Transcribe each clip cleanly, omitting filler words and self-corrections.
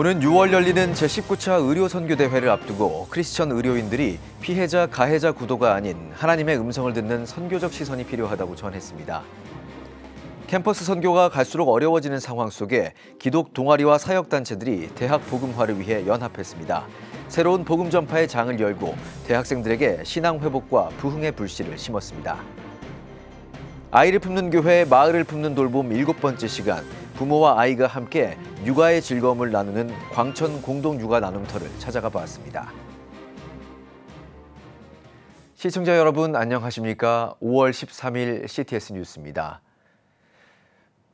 오는 6월 열리는 제19차 의료선교대회를 앞두고 크리스천 의료인들이 피해자, 가해자 구도가 아닌 하나님의 음성을 듣는 선교적 시선이 필요하다고 전했습니다. 캠퍼스 선교가 갈수록 어려워지는 상황 속에 기독 동아리와 사역단체들이 대학 복음화를 위해 연합했습니다. 새로운 복음 전파의 장을 열고 대학생들에게 신앙 회복과 부흥의 불씨를 심었습니다. 아이를 품는 교회, 마을을 품는 돌봄 7번째 시간, 부모와 아이가 함께 육아의 즐거움을 나누는 광천 공동육아 나눔터를 찾아가 보았습니다. 시청자 여러분 안녕하십니까? 5월 13일 CTS 뉴스입니다.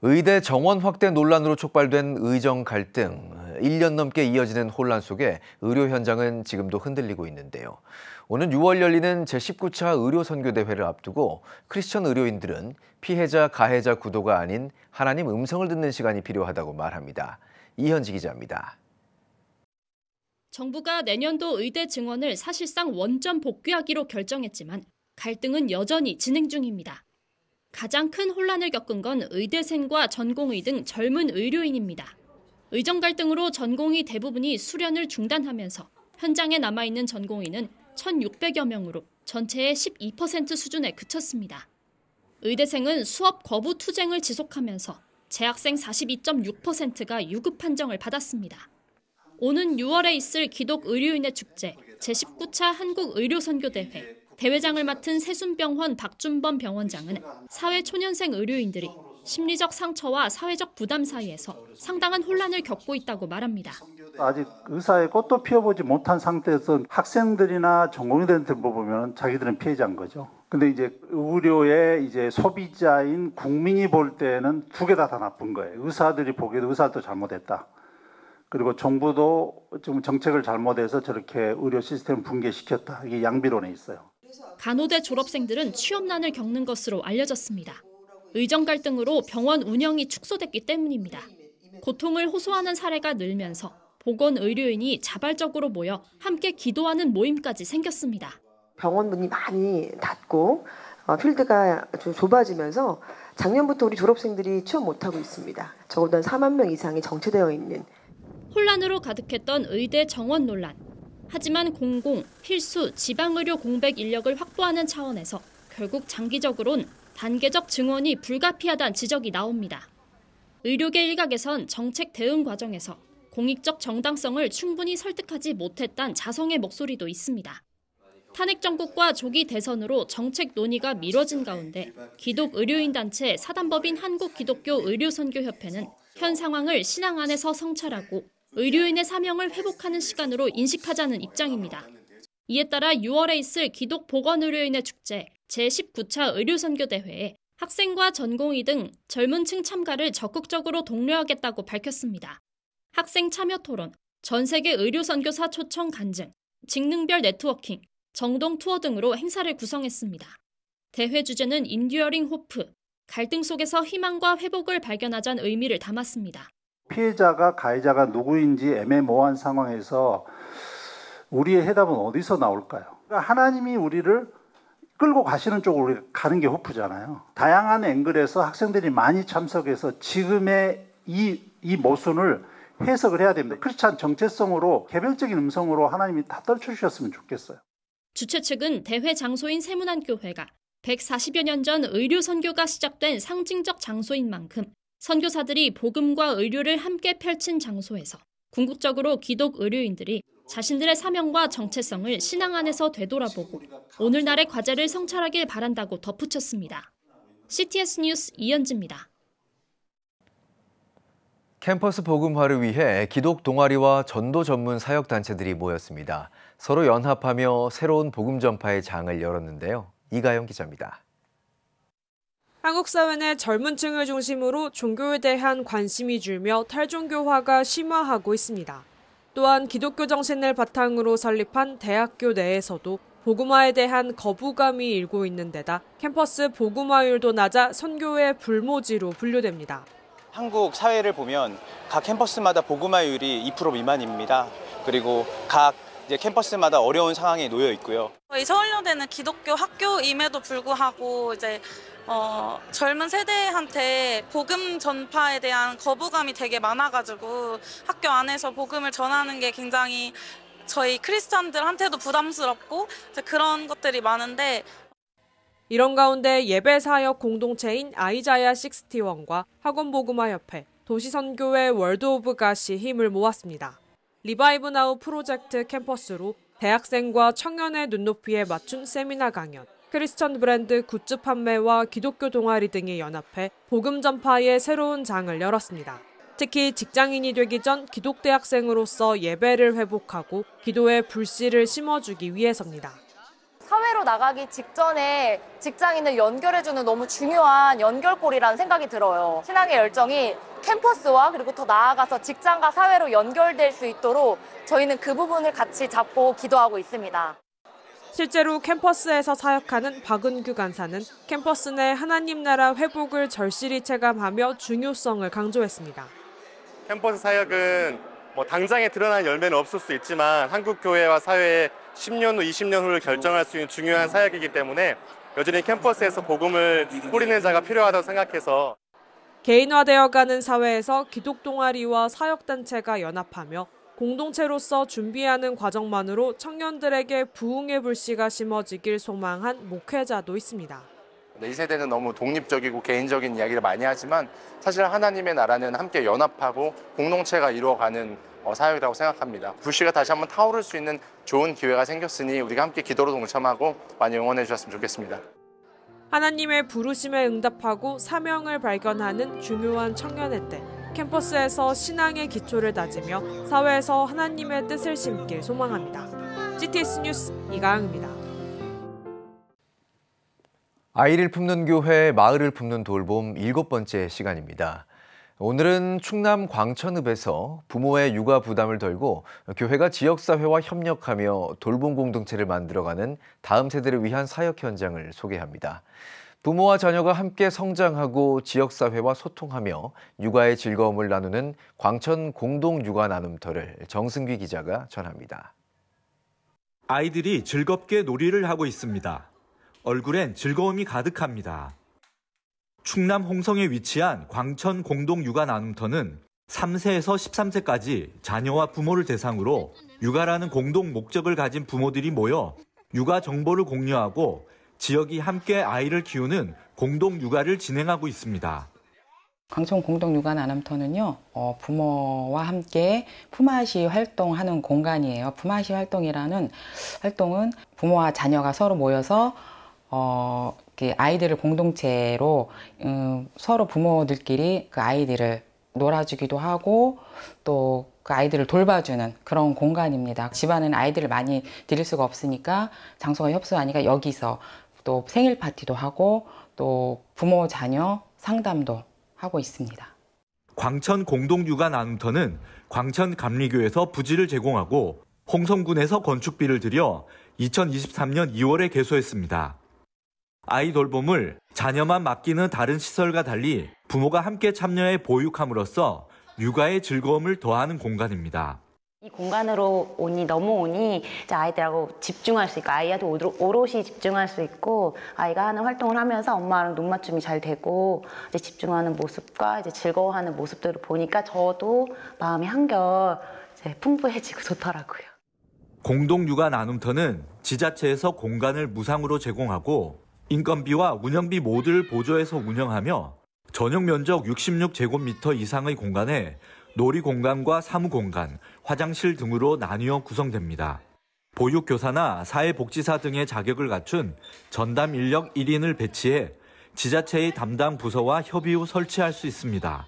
의대 정원 확대 논란으로 촉발된 의정 갈등, 1년 넘게 이어지는 혼란 속에 의료 현장은 지금도 흔들리고 있는데요. 오는 6월 열리는 제19차 의료선교대회를 앞두고 크리스천 의료인들은 피해자, 가해자 구도가 아닌 하나님 음성을 듣는 시간이 필요하다고 말합니다. 이현지 기자입니다. 정부가 내년도 의대 증원을 사실상 원점 복귀하기로 결정했지만 갈등은 여전히 진행 중입니다. 가장 큰 혼란을 겪은 건 의대생과 전공의 등 젊은 의료인입니다. 의정 갈등으로 전공의 대부분이 수련을 중단하면서 현장에 남아있는 전공의는 1,600여 명으로 전체의 12% 수준에 그쳤습니다. 의대생은 수업 거부 투쟁을 지속하면서 재학생 42.6%가 유급 판정을 받았습니다. 오는 6월에 있을 기독 의료인의 축제 제19차 한국의료선교대회 대회장을 맡은 세순병원 박준범 병원장은 사회초년생 의료인들이 심리적 상처와 사회적 부담 사이에서 상당한 혼란을 겪고 있다고 말합니다. 아직 의사의 꽃도 피워보지 못한 상태에서 학생들이나 전공의들한테 보면 자기들은 피해자인 거죠. 근데 이제 의료의 이제 소비자인 국민이 볼 때는 두 개 다 나쁜 거예요. 의사들이 보기에도 의사도 잘못했다. 그리고 정부도 좀 정책을 잘못해서 저렇게 의료 시스템을 붕괴시켰다. 이게 양비론에 있어요. 간호대 졸업생들은 취업난을 겪는 것으로 알려졌습니다. 의정 갈등으로 병원 운영이 축소됐기 때문입니다. 고통을 호소하는 사례가 늘면서 보건의료인이 자발적으로 모여 함께 기도하는 모임까지 생겼습니다. 병원 문이 많이 닫고 필드가 좀 좁아지면서 작년부터 우리 졸업생들이 취업 못하고 있습니다. 적어도 한 4만 명 이상이 정체되어 있는. 혼란으로 가득했던 의대 정원 논란. 하지만 공공, 필수, 지방의료 공백 인력을 확보하는 차원에서 결국 장기적으론 단계적 증원이 불가피하다는 지적이 나옵니다. 의료계 일각에선 정책 대응 과정에서 공익적 정당성을 충분히 설득하지 못했다는 자성의 목소리도 있습니다. 탄핵 정국과 조기 대선으로 정책 논의가 미뤄진 가운데 기독의료인단체 사단법인 한국기독교의료선교협회는 현 상황을 신앙 안에서 성찰하고 의료인의 사명을 회복하는 시간으로 인식하자는 입장입니다. 이에 따라 6월에 있을 기독보건의료인의 축제 제19차 의료선교대회에 학생과 전공의 등 젊은 층 참가를 적극적으로 독려하겠다고 밝혔습니다. 학생 참여 토론, 전세계 의료선교사 초청 간증, 직능별 네트워킹, 정동 투어 등으로 행사를 구성했습니다. 대회 주제는 인듀어링 호프, 갈등 속에서 희망과 회복을 발견하자는 의미를 담았습니다. 피해자가 가해자가 누구인지 애매모호한 상황에서 우리의 해답은 어디서 나올까요? 그러니까 하나님이 우리를 끌고 가시는 쪽으로 우리가 가는 게 호프잖아요. 다양한 앵글에서 학생들이 많이 참석해서 지금의 이 모순을 해석을 해야 됩니다. 크리스찬 정체성으로 개별적인 음성으로 하나님이 다 떨쳐주셨으면 좋겠어요. 주최 측은 대회 장소인 세문안교회가 140여 년 전 의료 선교가 시작된 상징적 장소인 만큼 선교사들이 복음과 의료를 함께 펼친 장소에서 궁극적으로 기독 의료인들이 자신들의 사명과 정체성을 신앙 안에서 되돌아보고 오늘날의 과제를 성찰하길 바란다고 덧붙였습니다. CTS 뉴스 이현지입니다. 캠퍼스 복음화를 위해 기독 동아리와 전도 전문 사역단체들이 모였습니다. 서로 연합하며 새로운 복음 전파의 장을 열었는데요. 이가영 기자입니다. 한국 사회 내 젊은 층을 중심으로 종교에 대한 관심이 줄며 탈종교화가 심화하고 있습니다. 또한 기독교 정신을 바탕으로 설립한 대학교 내에서도 복음화에 대한 거부감이 일고 있는 데다 캠퍼스 복음화율도 낮아 선교의 불모지로 분류됩니다. 한국 사회를 보면 각 캠퍼스마다 복음화율이 2% 미만입니다. 그리고 각 이제 캠퍼스마다 어려운 상황에 놓여 있고요. 저희 서울여대는 기독교 학교임에도 불구하고 이제 젊은 세대한테 복음 전파에 대한 거부감이 되게 많아가지고 학교 안에서 복음을 전하는 게 굉장히 저희 크리스찬들한테도 부담스럽고 그런 것들이 많은데, 이런 가운데 예배사역 공동체인 아이자야 61과 학원복음화협회, 도시선교회 월드 오브 갓이 힘을 모았습니다. 리바이브 나우 프로젝트 캠퍼스로 대학생과 청년의 눈높이에 맞춘 세미나 강연, 크리스천 브랜드 굿즈 판매와 기독교 동아리 등이 연합해 복음 전파의 새로운 장을 열었습니다. 특히 직장인이 되기 전 기독대학생으로서 예배를 회복하고 기도의 불씨를 심어주기 위해서입니다. 사회로 나가기 직전에 직장인을 연결해주는 너무 중요한 연결고리라는 생각이 들어요. 신앙의 열정이 캠퍼스와 그리고 더 나아가서 직장과 사회로 연결될 수 있도록 저희는 그 부분을 같이 잡고 기도하고 있습니다. 실제로 캠퍼스에서 사역하는 박은규 간사는 캠퍼스 내 하나님 나라 회복을 절실히 체감하며 중요성을 강조했습니다. 캠퍼스 사역은 당장에 드러난 열매는 없을 수 있지만 한국 교회와 사회의 10년 후, 20년 후를 결정할 수 있는 중요한 사역이기 때문에 여전히 캠퍼스에서 복음을 뿌리는 자가 필요하다고 생각해서 개인화되어가는 사회에서 기독 동아리와 사역단체가 연합하며 공동체로서 준비하는 과정만으로 청년들에게 부흥의 불씨가 심어지길 소망한 목회자도 있습니다. 이 세대는 너무 독립적이고 개인적인 이야기를 많이 하지만 사실 하나님의 나라는 함께 연합하고 공동체가 이루어가는 사역이라고 생각합니다. 불씨가 다시 한번 타오를 수 있는 좋은 기회가 생겼으니 우리가 함께 기도로 동참하고 많이 응원해 주셨으면 좋겠습니다. 하나님의 부르심에 응답하고 사명을 발견하는 중요한 청년의 때, 캠퍼스에서 신앙의 기초를 다지며 사회에서 하나님의 뜻을 심길 소망합니다. GTS 뉴스 이가영입니다. 아이를 품는 교회, 마을을 품는 돌봄 7번째 시간입니다. 오늘은 충남 광천읍에서 부모의 육아 부담을 덜고 교회가 지역사회와 협력하며 돌봄 공동체를 만들어가는 다음 세대를 위한 사역 현장을 소개합니다. 부모와 자녀가 함께 성장하고 지역사회와 소통하며 육아의 즐거움을 나누는 광천 공동 육아 나눔터를 정승귀 기자가 전합니다. 아이들이 즐겁게 놀이를 하고 있습니다. 얼굴엔 즐거움이 가득합니다. 충남 홍성에 위치한 광천 공동 육아 나눔터는 3세에서 13세까지 자녀와 부모를 대상으로 육아라는 공동 목적을 가진 부모들이 모여 육아 정보를 공유하고 지역이 함께 아이를 키우는 공동 육아를 진행하고 있습니다. 광천 공동 육아 나눔터는요, 부모와 함께 품앗이 활동하는 공간이에요. 품앗이 활동이라는 활동은 부모와 자녀가 서로 모여서 아이들을 공동체로 서로 부모들끼리 그 아이들을 놀아주기도 하고 또 그 아이들을 돌봐주는 그런 공간입니다. 집안에는 아이들을 많이 들일 수가 없으니까 장소가 협소하니까 여기서 또 생일 파티도 하고 또 부모 자녀 상담도 하고 있습니다. 광천 공동 육아 나눔터는 광천 감리교에서 부지를 제공하고 홍성군에서 건축비를 들여 2023년 2월에 개소했습니다. 아이 돌봄을 자녀만 맡기는 다른 시설과 달리 부모가 함께 참여해 보육함으로써 육아의 즐거움을 더하는 공간입니다. 이 공간으로 넘어오니 이제 아이들하고 집중할 수 있고 아이한테 오롯이 집중할 수 있고 아이가 하는 활동을 하면서 엄마랑 눈 맞춤이 잘 되고 이제 집중하는 모습과 이제 즐거워하는 모습들을 보니까 저도 마음이 한결 이제 풍부해지고 좋더라고요. 공동 육아 나눔터는 지자체에서 공간을 무상으로 제공하고 인건비와 운영비 모두를 보조해서 운영하며 전용 면적 66제곱미터 이상의 공간에 놀이공간과 사무공간, 화장실 등으로 나뉘어 구성됩니다. 보육교사나 사회복지사 등의 자격을 갖춘 전담 인력 1인을 배치해 지자체의 담당 부서와 협의 후 설치할 수 있습니다.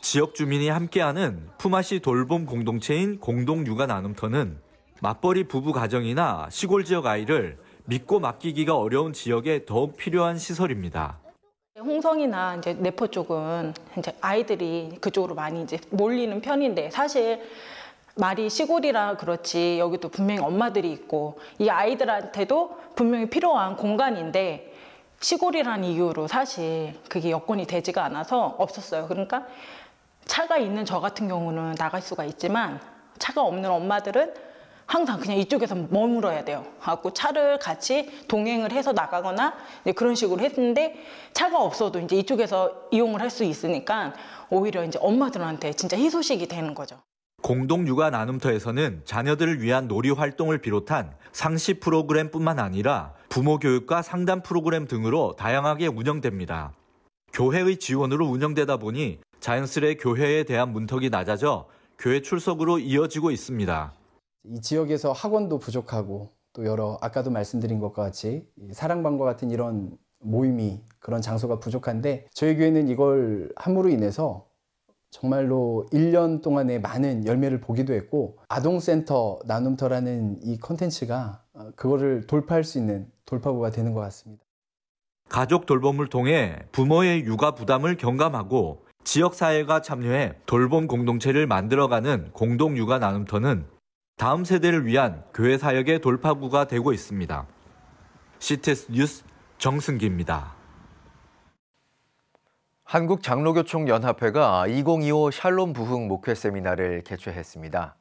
지역 주민이 함께하는 품앗이 돌봄 공동체인 공동 육아 나눔터는 맞벌이 부부 가정이나 시골 지역 아이를 믿고 맡기기가 어려운 지역에 더욱 필요한 시설입니다. 홍성이나 이제 내포 쪽은 이제 아이들이 그쪽으로 많이 이제 몰리는 편인데 사실 말이 시골이라 그렇지 여기도 분명히 엄마들이 있고 이 아이들한테도 분명히 필요한 공간인데 시골이라는 이유로 사실 그게 여건이 되지가 않아서 없었어요. 그러니까 차가 있는 저 같은 경우는 나갈 수가 있지만 차가 없는 엄마들은 항상 그냥 이쪽에서 머물러야 돼요. 갖고 차를 같이 동행을 해서 나가거나 이제 그런 식으로 했는데 차가 없어도 이제 이쪽에서 이용을 할 수 있으니까 오히려 이제 엄마들한테 진짜 희소식이 되는 거죠. 공동 육아 나눔터에서는 자녀들을 위한 놀이 활동을 비롯한 상시 프로그램뿐만 아니라 부모 교육과 상담 프로그램 등으로 다양하게 운영됩니다. 교회의 지원으로 운영되다 보니 자연스레 교회에 대한 문턱이 낮아져 교회 출석으로 이어지고 있습니다. 이 지역에서 학원도 부족하고 또 여러 아까도 말씀드린 것과 같이 사랑방과 같은 이런 모임이 그런 장소가 부족한데 저희 교회는 이걸 함으로 인해서 정말로 1년 동안에 많은 열매를 보기도 했고 아동센터 나눔터라는 이 콘텐츠가 그거를 돌파할 수 있는 돌파구가 되는 것 같습니다. 가족 돌봄을 통해 부모의 육아 부담을 경감하고 지역사회가 참여해 돌봄 공동체를 만들어가는 공동 육아 나눔터는 다음 세대를 위한 교회 사역의 돌파구가 되고 있습니다. CTS 뉴스 정승기입니다. 한국장로교총연합회가 2025 샬롬 부흥 목회 세미나를 개최했습니다.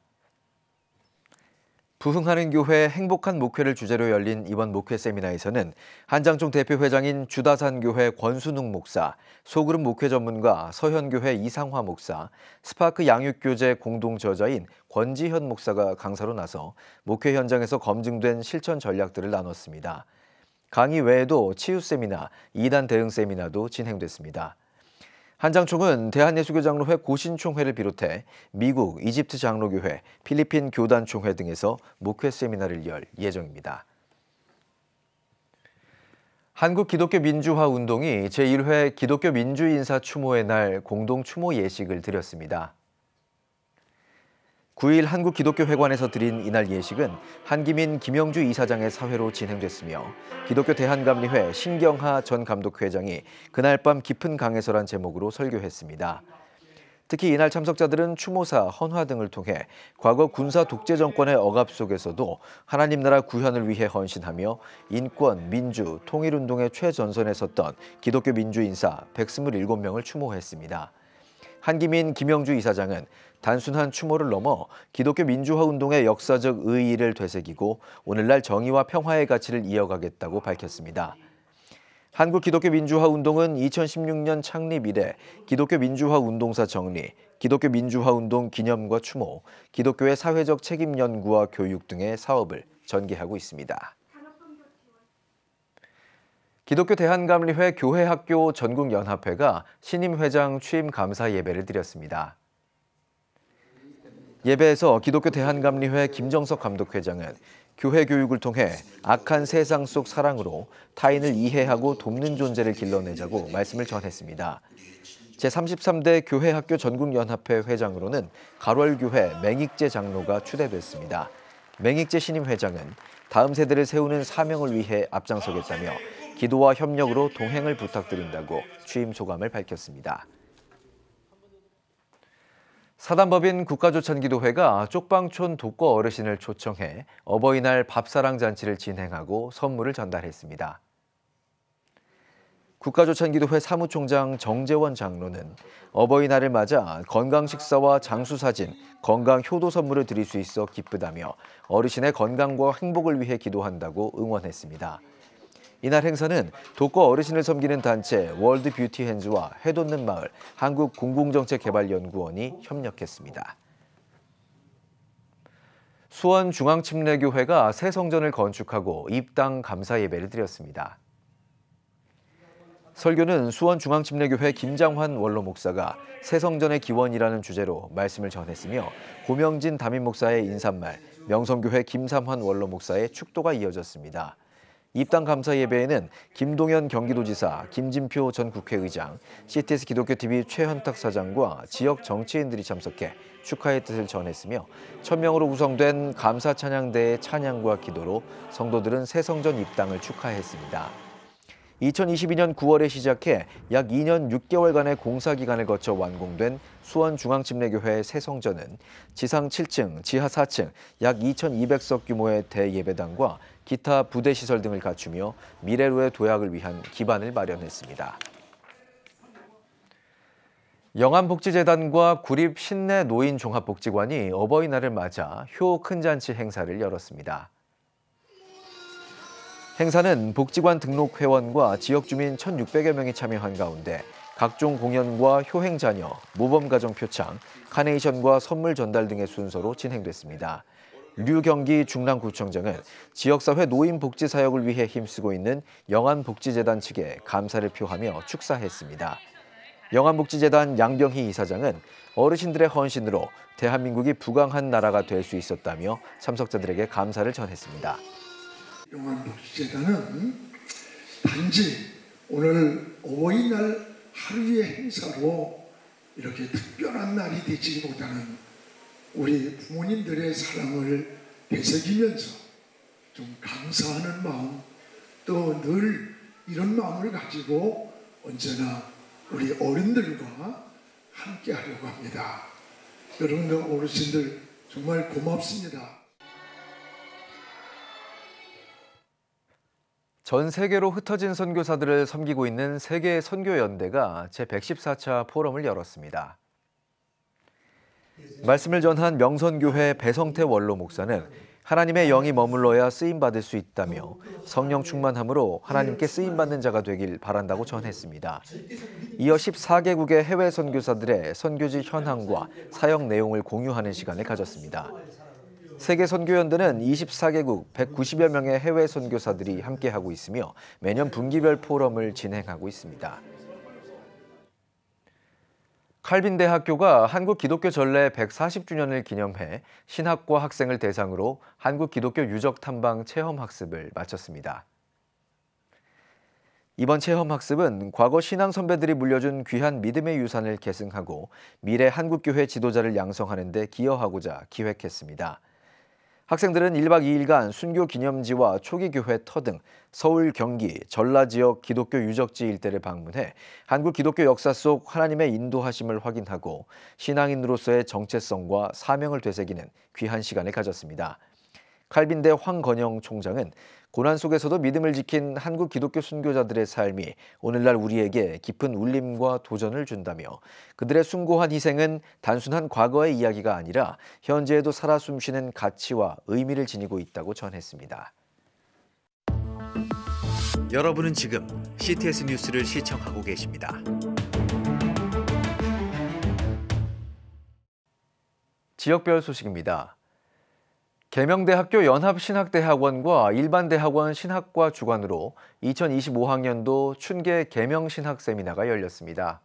부흥하는 교회 행복한 목회를 주제로 열린 이번 목회 세미나에서는 한장총 대표 회장인 주다산교회 권순웅 목사, 소그룹 목회 전문가 서현교회 이상화 목사, 스파크 양육교재 공동 저자인 권지현 목사가 강사로 나서 목회 현장에서 검증된 실천 전략들을 나눴습니다. 강의 외에도 치유 세미나, 2단 대응 세미나도 진행됐습니다. 한장총은 대한예수교장로회 고신총회를 비롯해 미국, 이집트 장로교회, 필리핀 교단총회 등에서 목회 세미나를 열 예정입니다. 한국기독교민주화운동이 제1회 기독교 민주인사 추모의 날 공동 추모 예식을 드렸습니다. 9일 한국기독교회관에서 드린 이날 예식은 한기민 김영주 이사장의 사회로 진행됐으며 기독교 대한감리회 신경하 전 감독회장이 그날 밤 깊은 강에서란 제목으로 설교했습니다. 특히 이날 참석자들은 추모사, 헌화 등을 통해 과거 군사 독재 정권의 억압 속에서도 하나님 나라 구현을 위해 헌신하며 인권, 민주, 통일운동의 최전선에 섰던 기독교 민주인사 127명을 추모했습니다. 한기민 김영주 이사장은 단순한 추모를 넘어 기독교 민주화 운동의 역사적 의의를 되새기고 오늘날 정의와 평화의 가치를 이어가겠다고 밝혔습니다. 한국기독교 민주화 운동은 2016년 창립 이래 기독교 민주화 운동사 정리, 기독교 민주화 운동 기념과 추모, 기독교의 사회적 책임 연구와 교육 등의 사업을 전개하고 있습니다. 기독교 대한감리회 교회학교 전국연합회가 신임 회장 취임 감사 예배를 드렸습니다. 예배에서 기독교 대한감리회 김정석 감독회장은 교회 교육을 통해 악한 세상 속 사랑으로 타인을 이해하고 돕는 존재를 길러내자고 말씀을 전했습니다. 제33대 교회학교 전국연합회 회장으로는 가월교회 맹익재 장로가 추대됐습니다. 맹익재 신임 회장은 다음 세대를 세우는 사명을 위해 앞장서겠다며 기도와 협력으로 동행을 부탁드린다고 취임 소감을 밝혔습니다. 사단법인 국가조찬기도회가 쪽방촌 독거 어르신을 초청해 어버이날 밥사랑 잔치를 진행하고 선물을 전달했습니다. 국가조찬기도회 사무총장 정재원 장로는 어버이날을 맞아 건강식사와 장수사진, 건강효도 선물을 드릴 수 있어 기쁘다며 어르신의 건강과 행복을 위해 기도한다고 응원했습니다. 이날 행사는 독거 어르신을 섬기는 단체 월드 뷰티 핸즈와 해돋는 마을 한국공공정책개발연구원이 협력했습니다. 수원중앙침례교회가 새 성전을 건축하고 입당 감사 예배를 드렸습니다. 설교는 수원중앙침례교회 김장환 원로 목사가 새 성전의 기원이라는 주제로 말씀을 전했으며 고명진 담임 목사의 인사말, 명성교회 김삼환 원로 목사의 축도가 이어졌습니다. 입당 감사 예배에는 김동연 경기도지사, 김진표 전 국회의장, CTS 기독교TV 최현탁 사장과 지역 정치인들이 참석해 축하의 뜻을 전했으며 1000명으로 구성된 감사 찬양대의 찬양과 기도로 성도들은 새 성전 입당을 축하했습니다. 2022년 9월에 시작해 약 2년 6개월간의 공사 기간을 거쳐 완공된 수원중앙침례교회 새 성전은 지상 7층, 지하 4층, 약 2,200석 규모의 대예배당과 기타 부대시설 등을 갖추며 미래로의 도약을 위한 기반을 마련했습니다. 영암복지재단과 구립 신내 노인종합복지관이 어버이날을 맞아 효 큰잔치 행사를 열었습니다. 행사는 복지관 등록 회원과 지역 주민 1,600여 명이 참여한 가운데 각종 공연과 효행자녀, 모범가정 표창, 카네이션과 선물 전달 등의 순서로 진행됐습니다. 류경기 중랑구청장은 지역사회 노인복지 사역을 위해 힘쓰고 있는 영암복지재단 측에 감사를 표하며 축사했습니다. 영암복지재단 양병희 이사장은 어르신들의 헌신으로 대한민국이 부강한 나라가 될 수 있었다며 참석자들에게 감사를 전했습니다. 영암복지재단은 단지 오늘 어버이날 하루의 행사로 이렇게 특별한 날이 되지보다는 우리 부모님들의 사랑을 되새기면서 좀 감사하는 마음, 또 늘 이런 마음을 가지고 언제나 우리 어른들과 함께 하려고 합니다. 여러분들 어르신들 정말 고맙습니다. 전 세계로 흩어진 선교사들을 섬기고 있는 세계선교연대가 제114차 포럼을 열었습니다. 말씀을 전한 명선교회 배성태 원로 목사는 하나님의 영이 머물러야 쓰임받을 수 있다며 성령 충만함으로 하나님께 쓰임받는 자가 되길 바란다고 전했습니다. 이어 14개국의 해외 선교사들의 선교지 현황과 사역 내용을 공유하는 시간을 가졌습니다. 세계선교연대는 24개국 190여 명의 해외 선교사들이 함께하고 있으며 매년 분기별 포럼을 진행하고 있습니다. 칼빈대학교가 한국 기독교 전래 140주년을 기념해 신학과 학생을 대상으로 한국 기독교 유적 탐방 체험 학습을 마쳤습니다. 이번 체험 학습은 과거 신앙 선배들이 물려준 귀한 믿음의 유산을 계승하고 미래 한국교회 지도자를 양성하는 데 기여하고자 기획했습니다. 학생들은 1박 2일간 순교 기념지와 초기 교회 터 등 서울, 경기, 전라 지역 기독교 유적지 일대를 방문해 한국 기독교 역사 속 하나님의 인도하심을 확인하고 신앙인으로서의 정체성과 사명을 되새기는 귀한 시간을 가졌습니다. 칼빈대 황건영 총장은 고난 속에서도 믿음을 지킨 한국 기독교 순교자들의 삶이 오늘날 우리에게 깊은 울림과 도전을 준다며 그들의 숭고한 희생은 단순한 과거의 이야기가 아니라 현재에도 살아 숨쉬는 가치와 의미를 지니고 있다고 전했습니다. 여러분은 지금 CTS 뉴스를 시청하고 계십니다. 지역별 소식입니다. 계명대학교 연합신학대학원과 일반대학원 신학과 주관으로 2025학년도 춘계 계명신학세미나가 열렸습니다.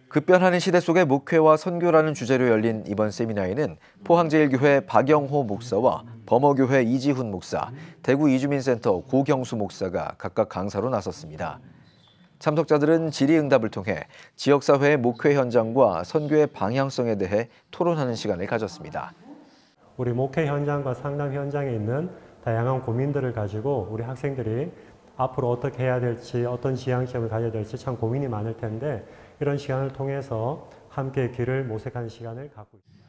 급변하는 시대 속의 목회와 선교라는 주제로 열린 이번 세미나에는 포항제일교회 박영호 목사와 범어교회 이지훈 목사, 대구 이주민센터 고경수 목사가 각각 강사로 나섰습니다. 참석자들은 질의응답을 통해 지역사회의 목회 현장과 선교의 방향성에 대해 토론하는 시간을 가졌습니다. 우리 목회 현장과 상담 현장에 있는 다양한 고민들을 가지고 우리 학생들이 앞으로 어떻게 해야 될지, 어떤 지향점을 가져야 될지 참 고민이 많을 텐데 이런 시간을 통해서 함께 길을 모색하는 시간을 갖고 있습니다.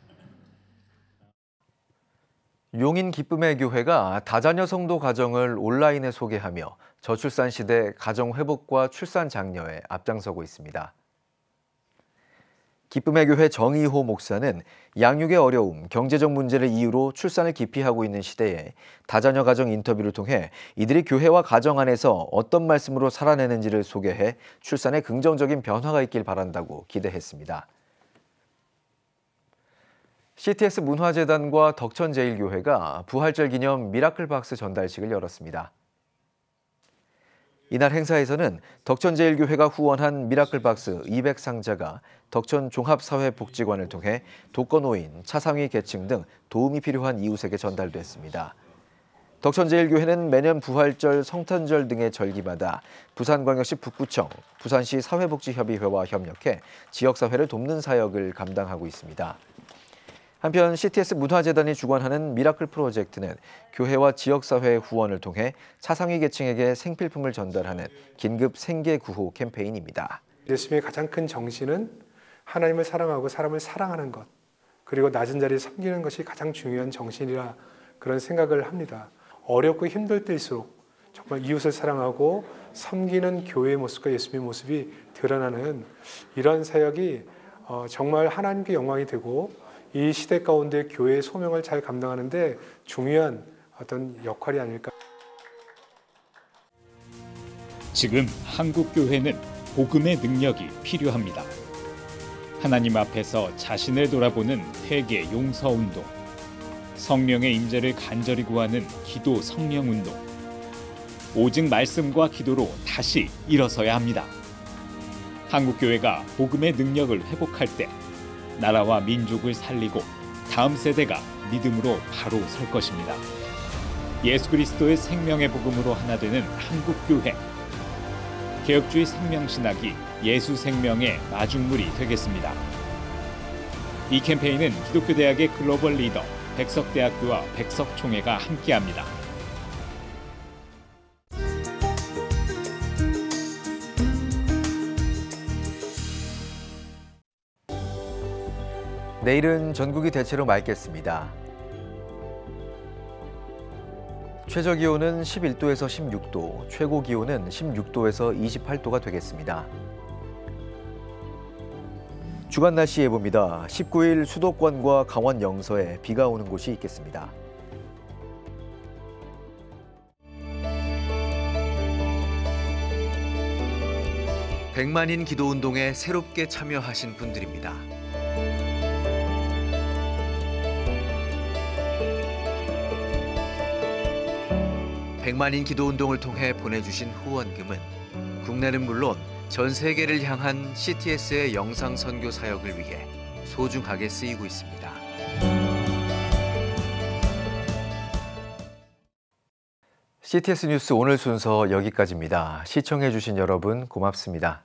용인 기쁨의 교회가 다자녀 성도 가정을 온라인에 소개하며 저출산 시대 가정 회복과 출산 장려에 앞장서고 있습니다. 기쁨의 교회 정의호 목사는 양육의 어려움, 경제적 문제를 이유로 출산을 기피하고 있는 시대에 다자녀 가정 인터뷰를 통해 이들이 교회와 가정 안에서 어떤 말씀으로 살아내는지를 소개해 출산에 긍정적인 변화가 있길 바란다고 기대했습니다. CTS 문화재단과 덕천제일교회가 부활절 기념 미라클 박스 전달식을 열었습니다. 이날 행사에서는 덕천제일교회가 후원한 미라클 박스 200상자가 덕천 종합사회복지관을 통해 독거노인, 차상위 계층 등 도움이 필요한 이웃에게 전달됐습니다. 덕천제일교회는 매년 부활절, 성탄절 등의 절기마다 부산광역시 북구청, 부산시 사회복지협의회와 협력해 지역사회를 돕는 사역을 감당하고 있습니다. 한편 CTS 문화재단이 주관하는 미라클 프로젝트는 교회와 지역사회의 후원을 통해 차상위 계층에게 생필품을 전달하는 긴급 생계구호 캠페인입니다. 예수님의 가장 큰 정신은 하나님을 사랑하고 사람을 사랑하는 것, 그리고 낮은 자리에 섬기는 것이 가장 중요한 정신이라 그런 생각을 합니다. 어렵고 힘들 때일수록 정말 이웃을 사랑하고 섬기는 교회의 모습과 예수님의 모습이 드러나는 이런 사역이 정말 하나님께 영광이 되고 이 시대 가운데 교회의 소명을 잘 감당하는 데 중요한 어떤 역할이 아닐까. 지금 한국 교회는 복음의 능력이 필요합니다. 하나님 앞에서 자신을 돌아보는 회개 용서 운동, 성령의 임재를 간절히 구하는 기도 성령 운동, 오직 말씀과 기도로 다시 일어서야 합니다. 한국 교회가 복음의 능력을 회복할 때 나라와 민족을 살리고 다음 세대가 믿음으로 바로 설 것입니다. 예수 그리스도의 생명의 복음으로 하나 되는 한국 교회. 개혁주의 생명신학이 예수 생명의 마중물이 되겠습니다. 이 캠페인은 기독교대학의 글로벌 리더 백석대학교와 백석총회가 함께합니다. 내일은 전국이 대체로 맑겠습니다. 최저 기온은 11도에서 16도, 최고 기온은 16도에서 28도가 되겠습니다. 주간 날씨 예보입니다. 19일 수도권과 강원 영서에 비가 오는 곳이 있겠습니다. 백만인 기도운동에 새롭게 참여하신 분들입니다. 백만인 기도운동을 통해 보내주신 후원금은 국내는 물론 전 세계를 향한 CTS의 영상 선교 사역을 위해 소중하게 쓰이고 있습니다. CTS 뉴스 오늘 순서 여기까지입니다. 시청해주신 여러분 고맙습니다.